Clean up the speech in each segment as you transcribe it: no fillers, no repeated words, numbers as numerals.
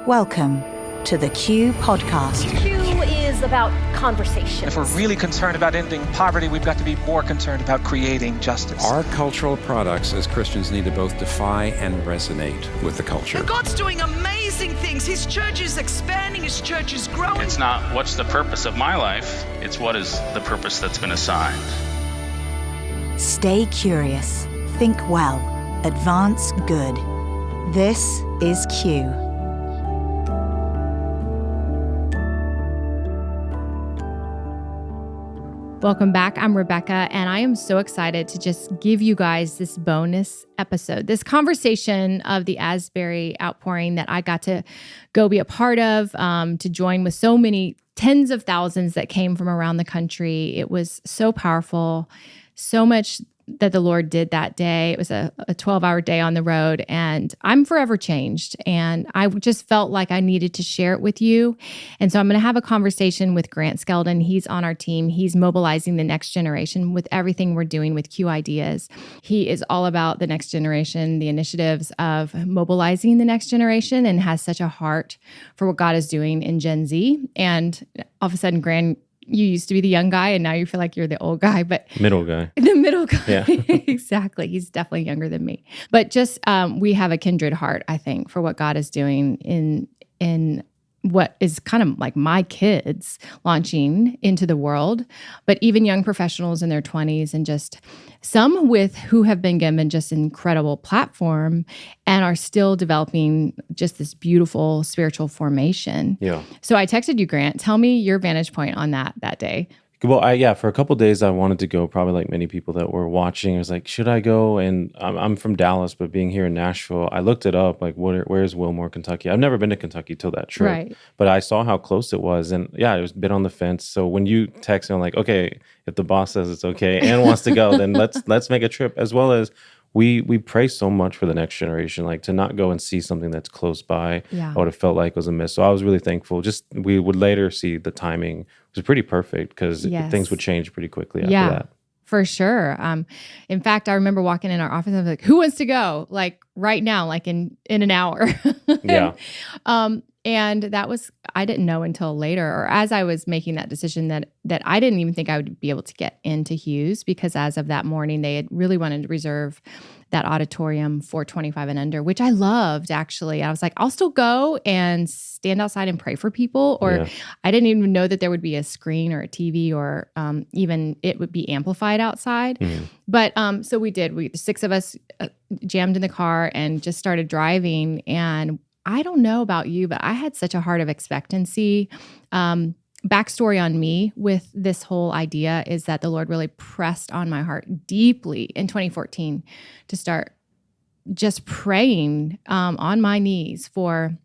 Welcome to the Q Podcast. Q is about conversation. If we're really concerned about ending poverty, we've got to be more concerned about creating justice. Our cultural products as Christians need to both defy and resonate with the culture. And God's doing amazing things. His church is expanding. His church is growing. It's not what's the purpose of my life. It's what is the purpose that's been assigned. Stay curious. Think well. Advance good. This is Q. Welcome back. I'm Rebekah, and I am so excited to just give you guys this bonus episode, this conversation of the Asbury outpouring that I got to go be a part of, to join with so many tens of thousands that came from around the country. It was so powerful, so much that the Lord did that day. It was a 12-hour day on the road, and I'm forever changed. And I just felt like I needed to share it with you. And so I'm going to have a conversation with Grant Skeldon. He's on our team. He's mobilizing the next generation with everything we're doing with Q Ideas. He is all about the next generation, the initiatives of mobilizing the next generation, and has such a heart for what God is doing in Gen Z. And all of a sudden, Grant, you used to be the young guy, and now you feel like you're the old guy, but middle guy. The middle guy. Yeah. Exactly. He's definitely younger than me. But just we have a kindred heart, I think, for what God is doing in what is kind of like my kids launching into the world, but even young professionals in their 20s, and just some with who have been given just an incredible platform and are still developing just this beautiful spiritual formation. Yeah. So I texted you, Grant. Tell me your vantage point on that day. Well, for a couple of days I wanted to go, probably like many people that were watching. I was like, should I go? And I'm from Dallas, but being here in Nashville, I looked it up, like where's Wilmore, Kentucky? I've never been to Kentucky till that trip. Right. But I saw how close it was, and it was a bit on the fence. So when you text me, I'm like, okay, if the boss says it's okay and wants to go, then let's make a trip. As well as we pray so much for the next generation, like to not go and see something that's close by. Yeah. I would have felt like was a miss. So I was really thankful. Just we would later see the timing was pretty perfect, because things would change pretty quickly after that. For sure. In fact, I remember walking in our office, I was like, who wants to go? Like right now, like in an hour. Yeah. And that was, I didn't know until later, or as I was making that decision, that I didn't even think I would be able to get into Hughes, because as of that morning, they had really wanted to reserve that auditorium for 25 and under, which I loved, actually. I was like, I'll still go and stand outside and pray for people. Or I didn't even know that there would be a screen or a TV, or even it would be amplified outside. Mm-hmm. But so we did. The six of us jammed in the car and just started driving. And I don't know about you, but I had such a heart of expectancy. Backstory on me with this whole idea is that the Lord really pressed on my heart deeply in 2014 to start just praying on my knees for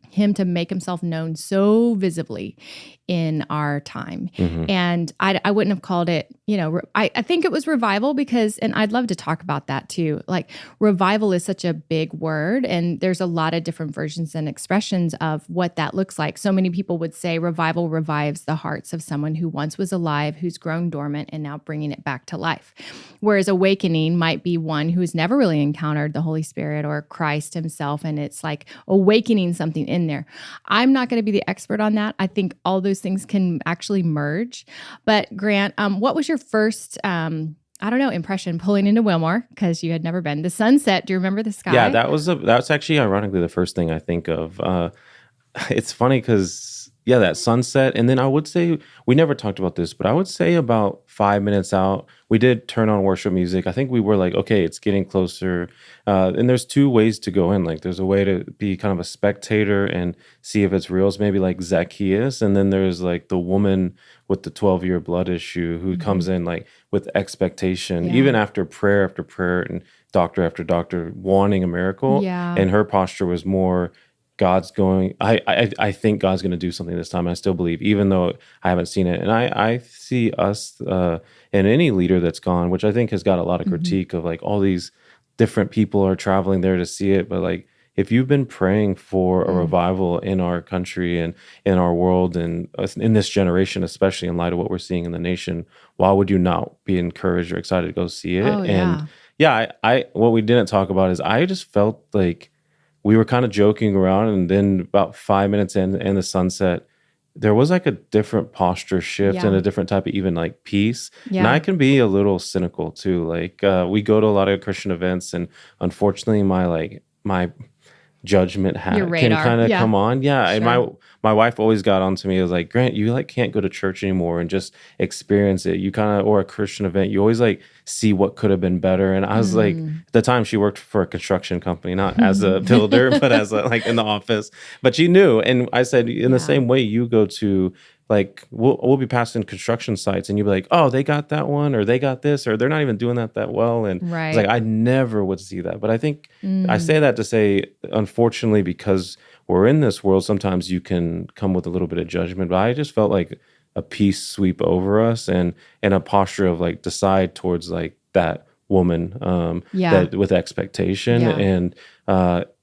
Him to make Himself known so visibly in our time. Mm-hmm. And I wouldn't have called it, I think it was revival, because, and I'd love to talk about that too. Like, revival is such a big word, and there's a lot of different versions and expressions of what that looks like. So many people would say revival revives the hearts of someone who once was alive, who's grown dormant, and now bringing it back to life. Whereas awakening might be one who has never really encountered the Holy Spirit or Christ Himself, and it's like awakening something in there. I'm not going to be the expert on that. I think all those things can actually merge. But Grant, what was your first, impression pulling into Wilmore, because you had never been? The sunset, do you remember the sky? Yeah, that's actually ironically the first thing I think of. It's funny because, that sunset. And then I would say, we never talked about this, but I would say about 5 minutes out, we did turn on worship music. I think we were like, okay, it's getting closer. And there's two ways to go in. Like, there's a way to be kind of a spectator and see if it's real. It's maybe like Zacchaeus. And then there's like the woman with the 12-year blood issue who comes in like with expectation, even after prayer and doctor after doctor wanting a miracle. Yeah. And her posture was more, God's going, I think God's going to do something this time. I still believe, even though I haven't seen it. And I see us and any leader that's gone, which I think has got a lot of critique of like all these different people are traveling there to see it. But like, if you've been praying for a revival in our country and in our world and in this generation, especially in light of what we're seeing in the nation, why would you not be encouraged or excited to go see it? Oh, yeah. And I what we didn't talk about is I just felt like we were kind of joking around, and then about 5 minutes in the sunset, there was like a different posture shift and a different type of even like peace. Yeah. And I can be a little cynical too. Like we go to a lot of Christian events, and unfortunately my judgment can radar. kind of Yeah. come on. Yeah. Sure. And my wife always got on to me. It was like, Grant, you like can't go to church anymore and just experience it. You kind of, or a Christian event, you always like see what could have been better. And I was like, at the time she worked for a construction company, not as a builder, but as a, like in the office, but she knew. And I said, in the same way you go to, like we'll be passing construction sites, and you'll be like, oh, they got that one, or they got this, or they're not even doing that well. And it's like, I never would see that. But I think I say that to say, unfortunately, because we're in this world, sometimes you can come with a little bit of judgment. But I just felt like a peace sweep over us, and a posture of like decide towards like that woman that with expectation. And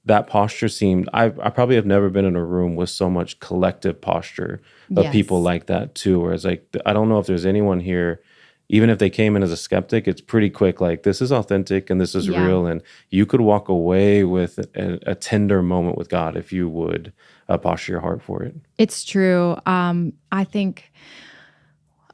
that posture seemed, I probably have never been in a room with so much collective posture of people like that too, where it's like, I don't know if there's anyone here, even if they came in as a skeptic, it's pretty quick, like this is authentic and this is real, and you could walk away with a tender moment with God if you would posture your heart for it. It's true. I think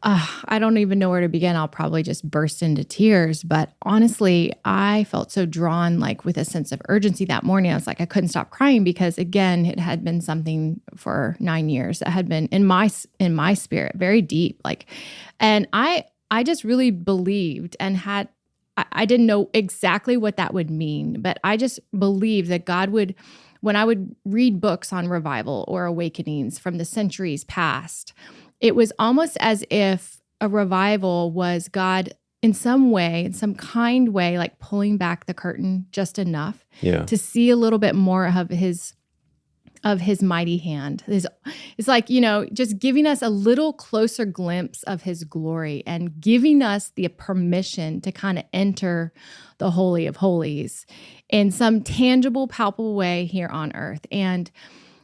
I don't even know where to begin. I'll probably just burst into tears. But honestly, I felt so drawn, like with a sense of urgency that morning. I was like, I couldn't stop crying because, again, it had been something for 9 years that had been in my spirit, very deep. Like, and I just really believed and had. I didn't know exactly what that would mean, but I just believed that God would. When I would read books on revival or awakenings from the centuries past, it was almost as if a revival was God in some way, in some kind way, like pulling back the curtain just enough to see a little bit more of his mighty hand. It's like, just giving us a little closer glimpse of his glory and giving us the permission to kind of enter the Holy of Holies in some tangible, palpable way here on earth. And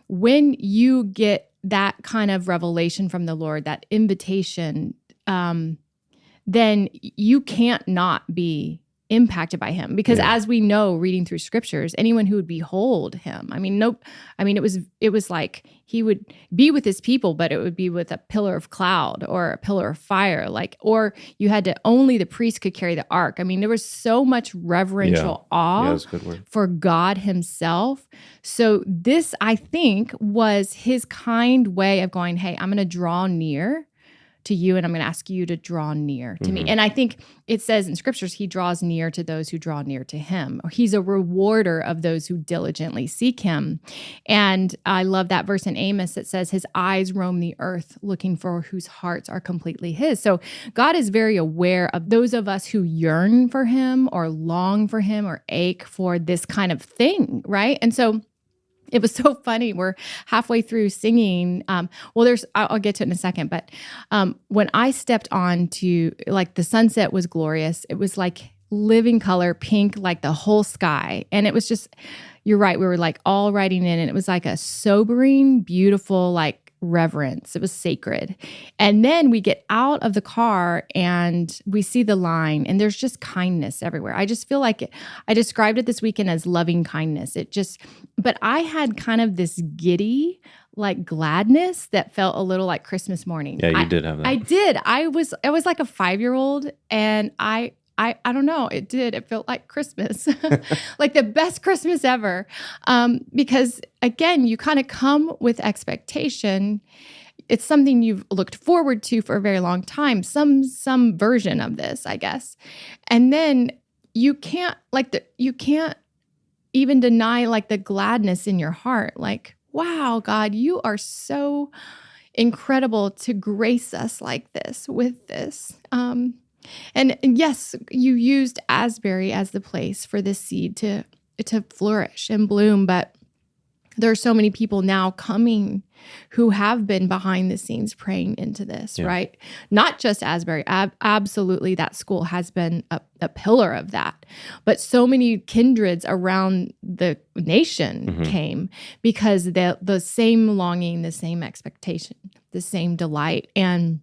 when you get that kind of revelation from the Lord, that invitation, then you can't not be impacted by him, because as we know, reading through scriptures, anyone who would behold him, it was like he would be with his people, but it would be with a pillar of cloud or a pillar of fire, or you had to, only the priest could carry the ark. I mean, there was so much reverential awe that's a good word. for God himself. So this, I think, was his kind way of going, hey, I'm going to draw near to you, and I'm going to ask you to draw near to me. And I think it says in scriptures, he draws near to those who draw near to him. Or he's a rewarder of those who diligently seek him. And I love that verse in Amos that says his eyes roam the earth looking for whose hearts are completely his. So God is very aware of those of us who yearn for him or long for him or ache for this kind of thing, right? And so it was so funny. We're halfway through singing. I'll get to it in a second. But when I stepped on to, like, the sunset was glorious. It was like living color, pink, like the whole sky. And it was just, you're right. We were like all riding in, and it was like a sobering, beautiful, like reverence. It was sacred. And then we get out of the car and we see the line, and there's just kindness everywhere. I just feel like I described it this weekend as loving kindness. But I had kind of this giddy, like gladness that felt a little like Christmas morning. Yeah, you did have that. I did. I was like a 5-year-old, and I don't know. It did. It felt like Christmas, like the best Christmas ever. Because again, you kind of come with expectation. It's something you've looked forward to for a very long time, some version of this, I guess. And then you can't even deny like the gladness in your heart. Like, wow, God, you are so incredible to grace us like this with this. And yes, you used Asbury as the place for this seed to flourish and bloom, but there are so many people now coming who have been behind the scenes praying into this, right? Not just Asbury. Absolutely, that school has been a pillar of that. But so many kindreds around the nation came because the same longing, the same expectation, the same delight. And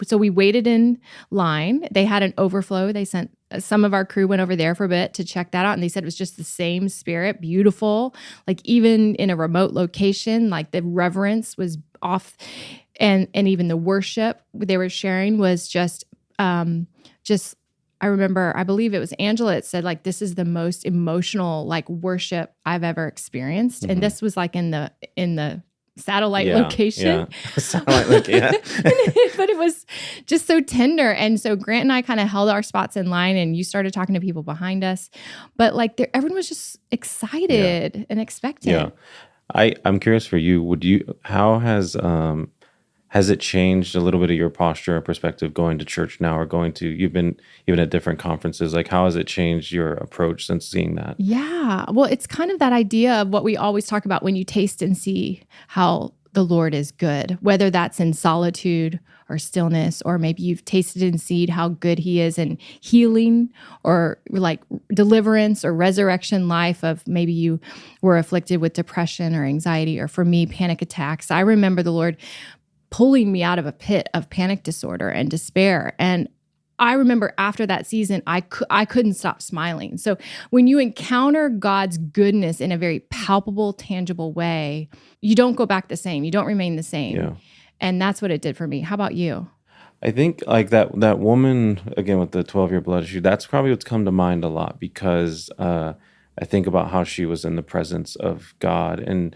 so we waited in line. They had an overflow. They sent some of our crew went over there for a bit to check that out, and they said it was just the same spirit, beautiful. Like even in a remote location, like the reverence was off, and even the worship they were sharing was just. I remember, I believe it was Angela that said, like, this is the most emotional, like, worship I've ever experienced. And this was like in the satellite location. Yeah. Satellite location. But it was just so tender. And so Grant and I kind of held our spots in line, and you started talking to people behind us. But like everyone was just excited and expectant. Yeah. I'm curious for you, how has it changed a little bit of your posture or perspective going to church now, or you've been even at different conferences? Like, how has it changed your approach since seeing that? Yeah. Well, it's kind of that idea of what we always talk about when you taste and see how the Lord is good, whether that's in solitude or stillness, or maybe you've tasted and seen how good he is in healing or like deliverance or resurrection life of maybe you were afflicted with depression or anxiety, or for me, panic attacks. I remember the Lord pulling me out of a pit of panic disorder and despair. And I remember after that season, I couldn't stop smiling. So when you encounter God's goodness in a very palpable, tangible way, you don't go back the same. You don't remain the same. Yeah. And that's what it did for me. How about you? I think like that woman, again, with the 12-year blood issue, that's probably what's come to mind a lot, because I think about how she was in the presence of God and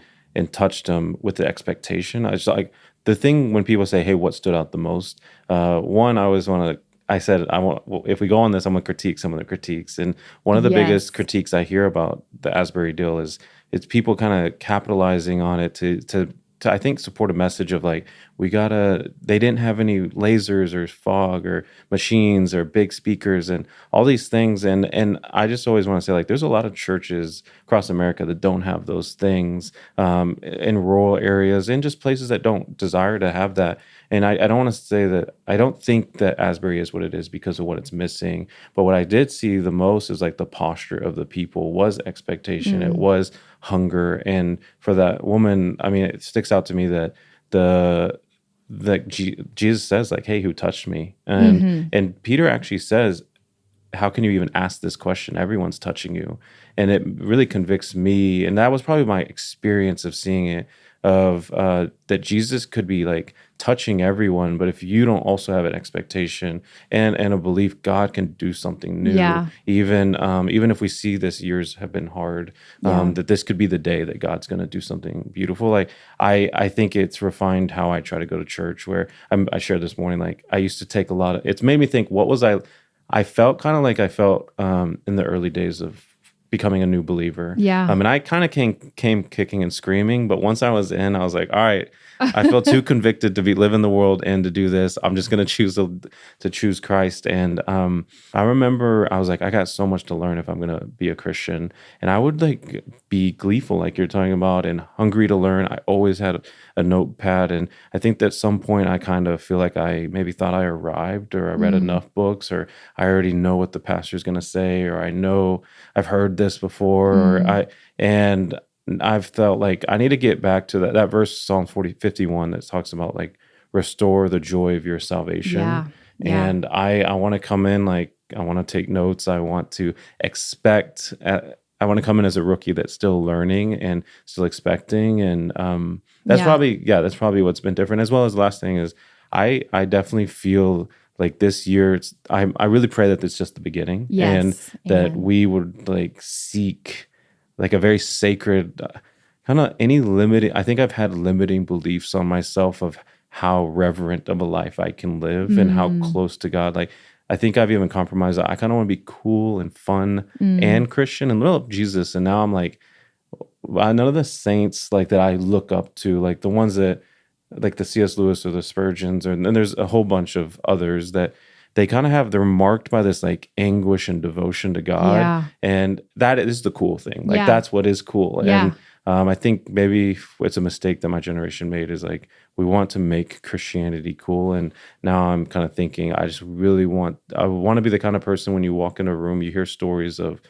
touched him with the expectation. I just like the thing when people say, hey, what stood out the most? One, if we go on this, I'm going to critique some of the critiques. And one of the biggest critiques I hear about the Asbury deal is it's people kind of capitalizing on it to I think support a message of like, they didn't have any lasers or fog or machines or big speakers and all these things. And I just always want to say, like, there's a lot of churches across America that don't have those things in rural areas and just places that don't desire to have that. And I don't want to say that, I don't think that Asbury is what it is because of what it's missing. But what I did see the most is like the posture of the people was expectation. It was hunger. And for that woman, I mean, it sticks out to me that Jesus says like, hey, who touched me? And Peter actually says, how can you even ask this question? Everyone's touching you. And it really convicts me. And that was probably my experience of seeing it, of that Jesus could be like touching everyone, but if you don't also have an expectation and a belief, God can do something new. Even if we see this years have been hard, that this could be the day that God's going to do something beautiful. Like I think it's refined how I try to go to church, where I shared this morning, like I used to take it's made me think, what was I felt kind of like I felt in the early days of becoming a new believer. And I kind of came kicking and screaming, but once I was in, I was like, all right, I feel too convicted to live in the world and to do this. I'm just going to choose Christ. And I remember I was like, I got so much to learn if I'm going to be a Christian. And I would like be gleeful, like you're talking about, and hungry to learn. I always had a notepad. And I think that at some point I kind of feel like I maybe thought I arrived, or I read enough books, or I already know what the pastor's going to say, or I know I've heard this before, and I've felt like I need to get back to that verse, Psalm 51, that talks about like restore the joy of your salvation. And I want to come in, like I want to take notes. I want to expect. I want to come in as a rookie that's still learning and still expecting. And that's probably what's been different. As well as the last thing is I definitely feel like this year, I really pray that it's just the beginning, and that we would like seek like a very sacred kind of I think I've had limiting beliefs on myself of how reverent of a life I can live and how close to God. Like I think I've even compromised. I kind of want to be cool and fun and Christian and love Jesus. And now I'm like, none of the saints like that I look up to, like the ones that like the C.S. Lewis or the Spurgeons, and there's a whole bunch of others that they're marked by this like anguish and devotion to God. And that is the cool thing. Like that's what is cool. And I think maybe it's a mistake that my generation made, is like, we want to make Christianity cool. And now I'm kind of thinking, I want to be the kind of person when you walk in a room, you hear stories of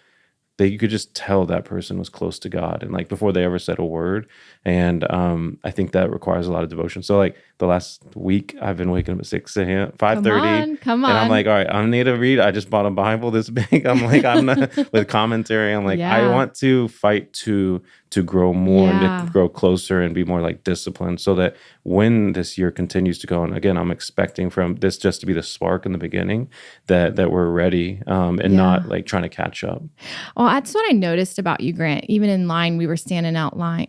that you could just tell that person was close to God, and like before they ever said a word. And I think that requires a lot of devotion. So like the last week, I've been waking up at 6 a.m., 5:30. Come on. And I'm like, all right, I need to read. I just bought a Bible this big. I'm like, I'm not with commentary. I'm like, I want to fight to grow more and to grow closer and be more like disciplined, so that when this year continues to go, and again, I'm expecting from this just to be the spark in the beginning, that we're ready and not like trying to catch up. Well, that's what I noticed about you, Grant. Even in line, we were standing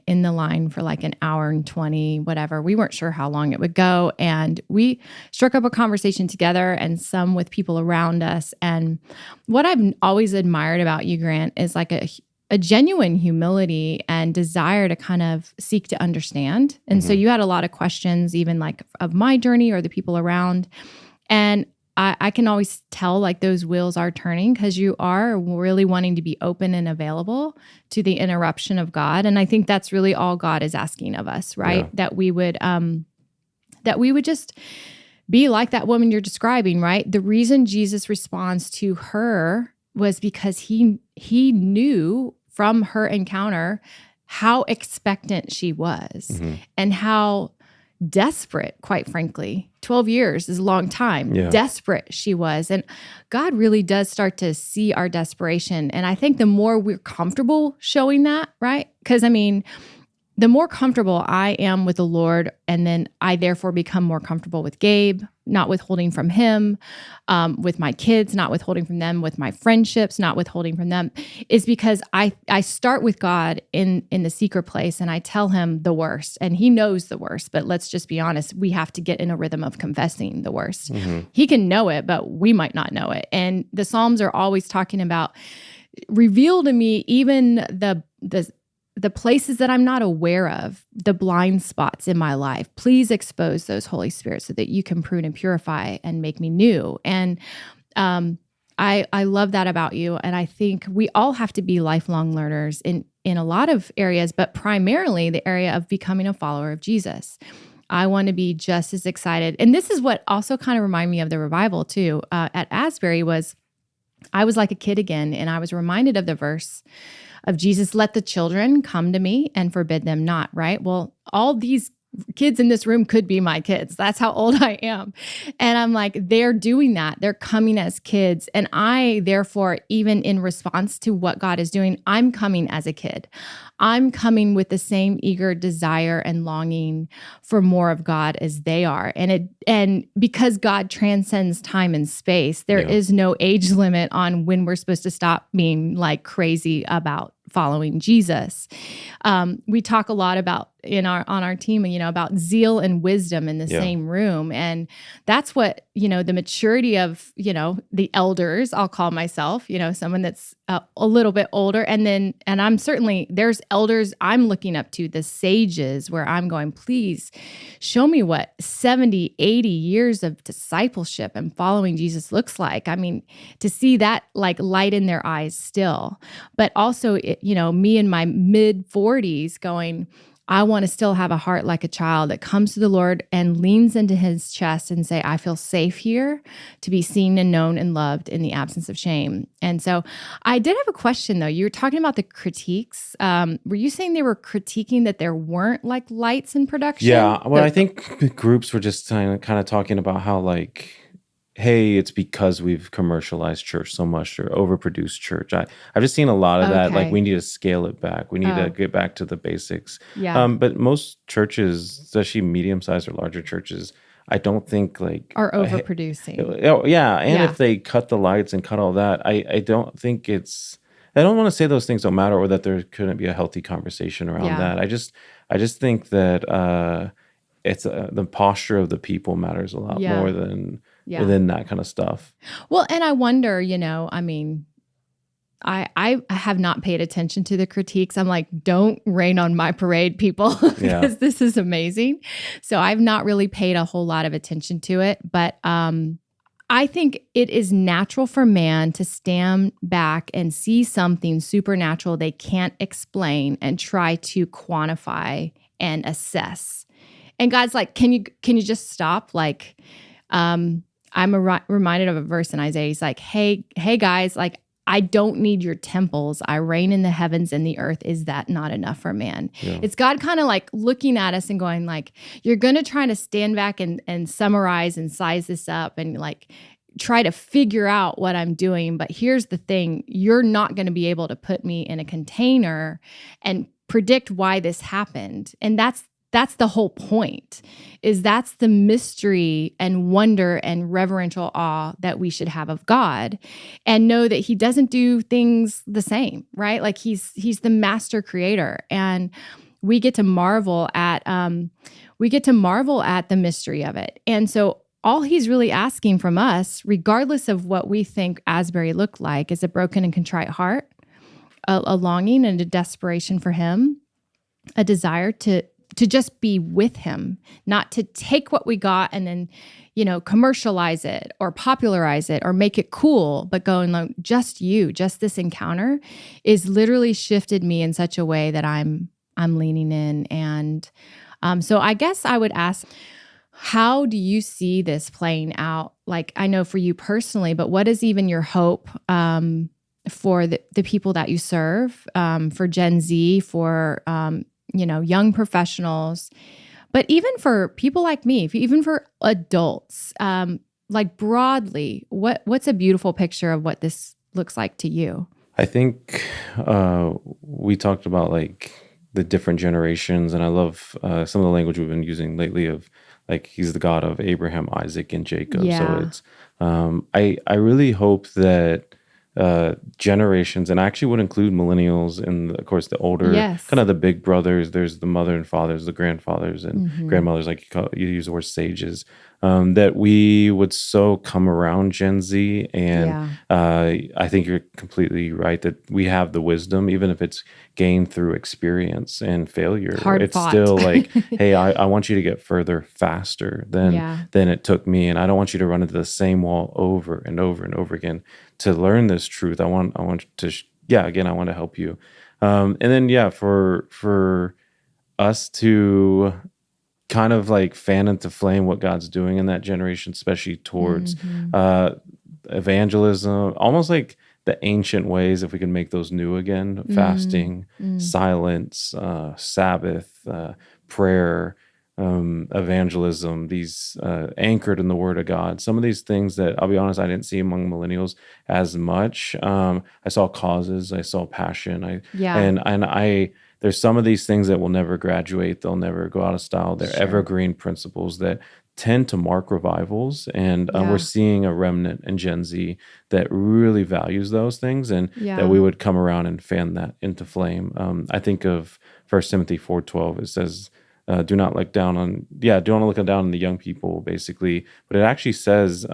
in the line for like an hour and 20, whatever. We weren't sure how long it would go. And we struck up a conversation together and some with people around us. And what I've always admired about you, Grant, is like a genuine humility and desire to kind of seek to understand. And so you had a lot of questions, even like of my journey or the people around. And I can always tell like those wheels are turning, because you are really wanting to be open and available to the interruption of God. And I think that's really all God is asking of us, right? Yeah. That we would just be like that woman you're describing, right? The reason Jesus responds to her was because he knew from her encounter how expectant she was and how desperate, quite frankly. 12 years is a long time. Yeah. Desperate she was. And God really does start to see our desperation. And I think the more we're comfortable showing that, right? Because I mean, the more comfortable I am with the Lord, and then I therefore become more comfortable with Gabe, not withholding from him, with my kids, not withholding from them, with my friendships, not withholding from them, is because I start with God in the secret place, and I tell him the worst, and he knows the worst. But let's just be honest, we have to get in a rhythm of confessing the worst. He can know it, but we might not know it. And the Psalms are always talking about, reveal to me even the places that I'm not aware of, the blind spots in my life. Please expose those, Holy Spirit, so that you can prune and purify and make me new. And I love that about you. And I think we all have to be lifelong learners in a lot of areas, but primarily the area of becoming a follower of Jesus. I want to be just as excited. And this is what also kind of reminded me of the revival too. At Asbury I was like a kid again, and I was reminded of the verse of Jesus, let the children come to me and forbid them not, right? Well, all these kids in this room could be my kids. That's how old I am. And I'm like, they're doing that. They're coming as kids. And I, therefore, even in response to what God is doing, I'm coming as a kid. I'm coming with the same eager desire and longing for more of God as they are. And because God transcends time and space, there is no age limit on when we're supposed to stop being like crazy about following Jesus. We talk a lot about on our team, about zeal and wisdom in the same room. And that's what, the maturity of, the elders, I'll call myself, someone that's a little bit older. And I'm certainly, there's elders I'm looking up to, the sages, where I'm going, please show me what 70, 80 years of discipleship and following Jesus looks like. I mean, to see that like light in their eyes still, but also, me in my mid 40s going, I want to still have a heart like a child that comes to the Lord and leans into his chest and say, I feel safe here to be seen and known and loved in the absence of shame. And so I did have a question though. You were talking about the critiques. Were you saying they were critiquing that there weren't like lights in production? Yeah. Well, I think groups were just kind of talking about how like, hey, it's because we've commercialized church so much or overproduced church. I've just seen a lot of that. Like we need to scale it back. We need to get back to the basics. Yeah. But most churches, especially medium-sized or larger churches, I don't think like are overproducing. If they cut the lights and cut all that, I don't think it's. I don't want to say those things don't matter or that there couldn't be a healthy conversation around that. I just think that it's the posture of the people matters a lot more than that kind of stuff. Well, and I wonder, I have not paid attention to the critiques. I'm like, don't rain on my parade, people, because this is amazing. So I've not really paid a whole lot of attention to it. But I think it is natural for man to stand back and see something supernatural they can't explain and try to quantify and assess. And God's like, can you just stop? Like, I'm reminded of a verse in Isaiah. He's like, hey guys, like I don't need your temples. I reign in the heavens and the earth. Is that not enough for man? Yeah. It's God kind of like looking at us and going like, you're going to try to stand back and summarize and size this up and like try to figure out what I'm doing. But here's the thing, you're not going to be able to put me in a container and predict why this happened. And that's the whole point, is that's the mystery and wonder and reverential awe that we should have of God, and know that he doesn't do things the same, right? Like he's the master creator, and we get to marvel at the mystery of it. And so all he's really asking from us, regardless of what we think Asbury looked like, is a broken and contrite heart, a longing and a desperation for him, a desire to just be with him, not to take what we got and then, commercialize it or popularize it or make it cool, but going like, just this encounter is literally shifted me in such a way that I'm leaning in. And so I guess I would ask, how do you see this playing out? Like, I know for you personally, but what is even your hope for the people that you serve, for Gen Z, for young professionals, but even for people like me, even for adults, like broadly, what's a beautiful picture of what this looks like to you? I think we talked about like the different generations, and I love some of the language we've been using lately of like, he's the God of Abraham, Isaac, and Jacob. Yeah. So it's, I really hope that generations, and I actually would include millennials and of course the older, kind of the big brothers. There's the mother and fathers, the grandfathers and grandmothers, like you use the word sages, that we would so come around Gen Z. And I think you're completely right that we have the wisdom, even if it's gained through experience and failure. It's still like, hey, I want you to get further faster than it took me. And I don't want you to run into the same wall over and over and over again. To learn this truth, I want to, I want to help you. And then, for us to kind of like fan into flame what God's doing in that generation, especially towards evangelism, almost like the ancient ways, if we can make those new again, fasting, silence, Sabbath, prayer, evangelism, these anchored in the Word of God. Some of these things that, I'll be honest, I didn't see among millennials as much. I saw causes, I saw passion. There's some of these things that will never graduate. They'll never go out of style. They're evergreen principles that tend to mark revivals. And we're seeing a remnant in Gen Z that really values those things, and that we would come around and fan that into flame. I think of 1 Timothy 4:12. It says, do not look down on the young people, basically. But it actually says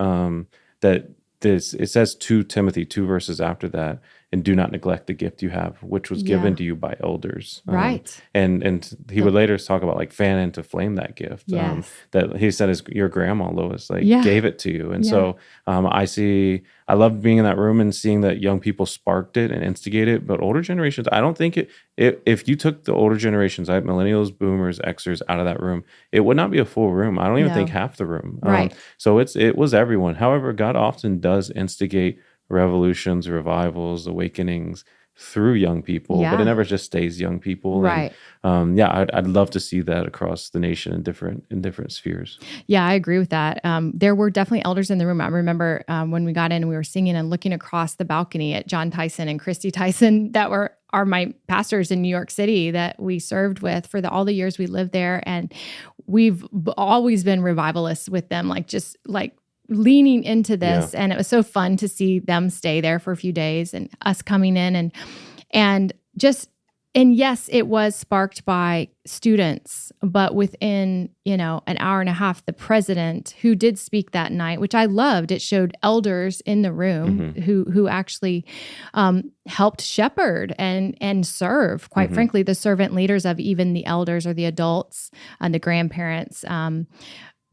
it says to Timothy, 2 verses after that, and do not neglect the gift you have, which was given to you by elders. Right. And he would later talk about like fan into flame that gift. That he said your grandma Lois gave it to you. And so I loved being in that room and seeing that young people sparked it and instigated it. But older generations, I don't think if you took the older generations, millennials, boomers, Xers out of that room, it would not be a full room. I don't even think half the room. Right. So it was everyone. However, God often does instigate revolutions, revivals, awakenings through young people, but it never just stays young people. Right. And, I'd love to see that across the nation in different spheres. Yeah, I agree with that. There were definitely elders in the room. I remember when we got in, we were singing and looking across the balcony at John Tyson and Christy Tyson that are my pastors in New York City that we served with for all the years we lived there. And we've always been revivalists with them, just leaning into this. And it was so fun to see them stay there for a few days and us coming in and yes, it was sparked by students, but within, an hour and a half, the president who did speak that night, which I loved, it showed elders in the room who actually helped shepherd and serve, quite frankly, the servant leaders of even the elders or the adults and the grandparents.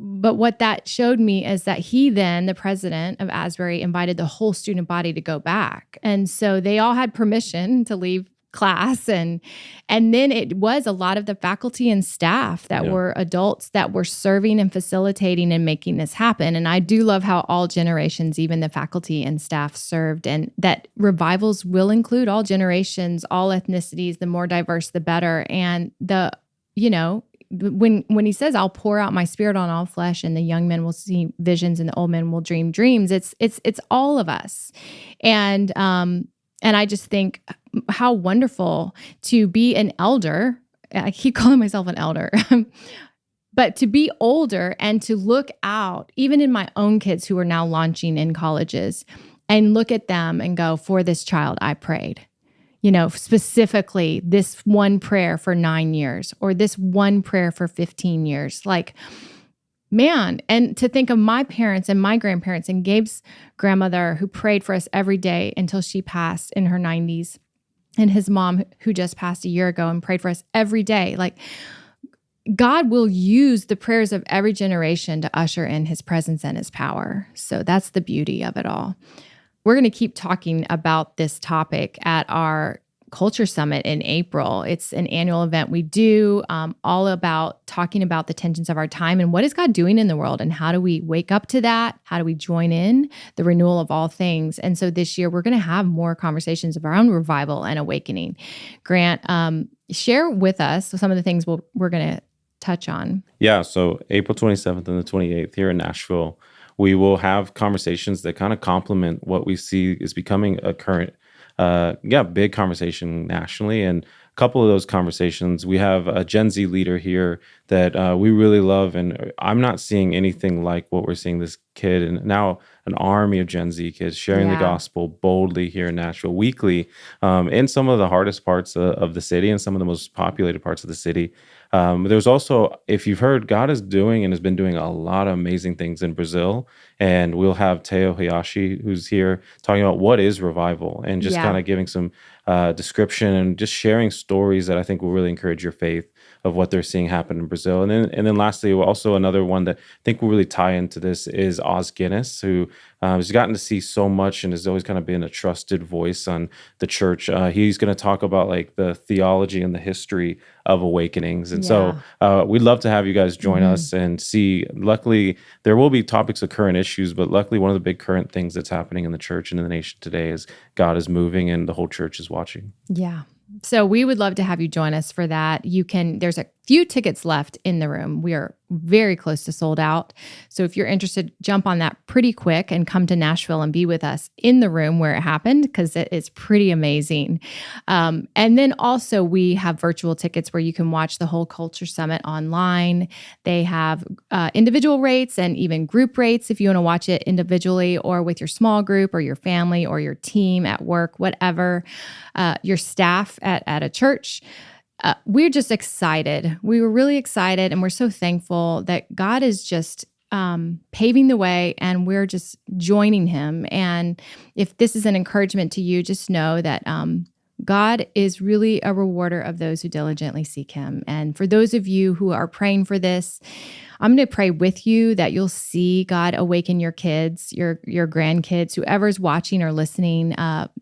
But what that showed me is that he then, the president of Asbury, invited the whole student body to go back. And so they all had permission to leave class. And then it was a lot of the faculty and staff that were adults that were serving and facilitating and making this happen. And I do love how all generations, even the faculty and staff, served, and that revivals will include all generations, all ethnicities. The more diverse, the better. And when he says, I'll pour out my spirit on all flesh, and the young men will see visions and the old men will dream dreams, it's all of us. And I just think how wonderful to be an elder. I keep calling myself an elder, but to be older and to look out, even in my own kids who are now launching in colleges, and look at them and go, for this child, I prayed. Specifically this one prayer for 9 years, or this one prayer for 15 years. Like, man, and to think of my parents and my grandparents and Gabe's grandmother who prayed for us every day until she passed in her 90s, and his mom who just passed a year ago and prayed for us every day. Like, God will use the prayers of every generation to usher in his presence and his power. So that's the beauty of it all. We're going to keep talking about this topic at our Culture Summit in April. It's an annual event we do, all about talking about the tensions of our time and what is God doing in the world, and how do we wake up to that? How do we join in the renewal of all things? And so this year we're going to have more conversations around revival and awakening. Grant, share with us some of the things we're going to touch on. Yeah, so April 27th and the 28th here in Nashville, we will have conversations that kind of complement what we see is becoming a current, big conversation nationally. And a couple of those conversations, we have a Gen Z leader here that we really love. And I'm not seeing anything like what we're seeing this kid, and now an army of Gen Z kids sharing the gospel boldly here in Nashville weekly, in some of the hardest parts of the city and some of the most populated parts of the city. There's also, if you've heard, God is doing and has been doing a lot of amazing things in Brazil. And we'll have Teo Hayashi, who's here, talking about what is revival, and just kind of giving some description and just sharing stories that I think will really encourage your faith of what they're seeing happen in Brazil. And then lastly, also another one that I think will really tie into this is Oz Guinness, who has gotten to see so much and has always kind of been a trusted voice on the church. He's going to talk about like the theology and the history of awakenings. And so we'd love to have you guys join us and see. Luckily, there will be topics of current issues, but luckily one of the big current things that's happening in the church and in the nation today is God is moving and the whole church is watching. Yeah. So we would love to have you join us for that. There's a few tickets left in the room. We are very close to sold out. So if you're interested, jump on that pretty quick and come to Nashville and be with us in the room where it happened, because it is pretty amazing. And then also we have virtual tickets where you can watch the whole Culture Summit online. They have individual rates and even group rates if you want to watch it individually or with your small group or your family or your team at work, whatever, your staff at a church. We're just excited. We were really excited, and we're so thankful that God is just paving the way, and we're just joining him. And if this is an encouragement to you, just know that God is really a rewarder of those who diligently seek him. And for those of you who are praying for this, I'm going to pray with you that you'll see God awaken your kids, your grandkids, whoever's watching or listening,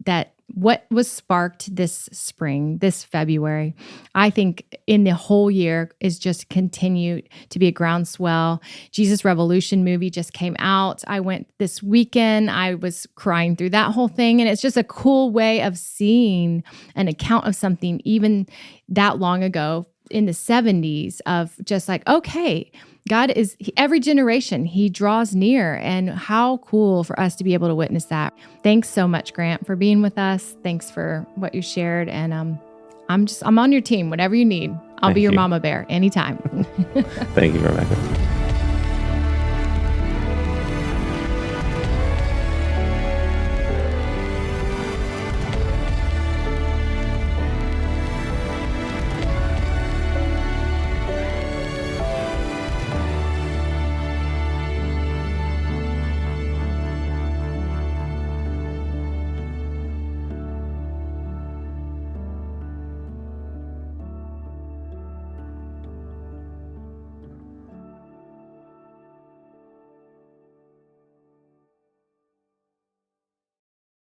that what was sparked this spring, this February, I think in the whole year is just continued to be a groundswell. Jesus Revolution movie just came out. I went this weekend. I was crying through that whole thing. And it's just a cool way of seeing an account of something even that long ago in the 70s of just like, okay, God is every generation, he draws near, and how cool for us to be able to witness that. Thanks so much, Grant, for being with us. Thanks for what you shared. And I'm on your team, whatever you need. I'll be your mama bear anytime. Thank you, Rebekah.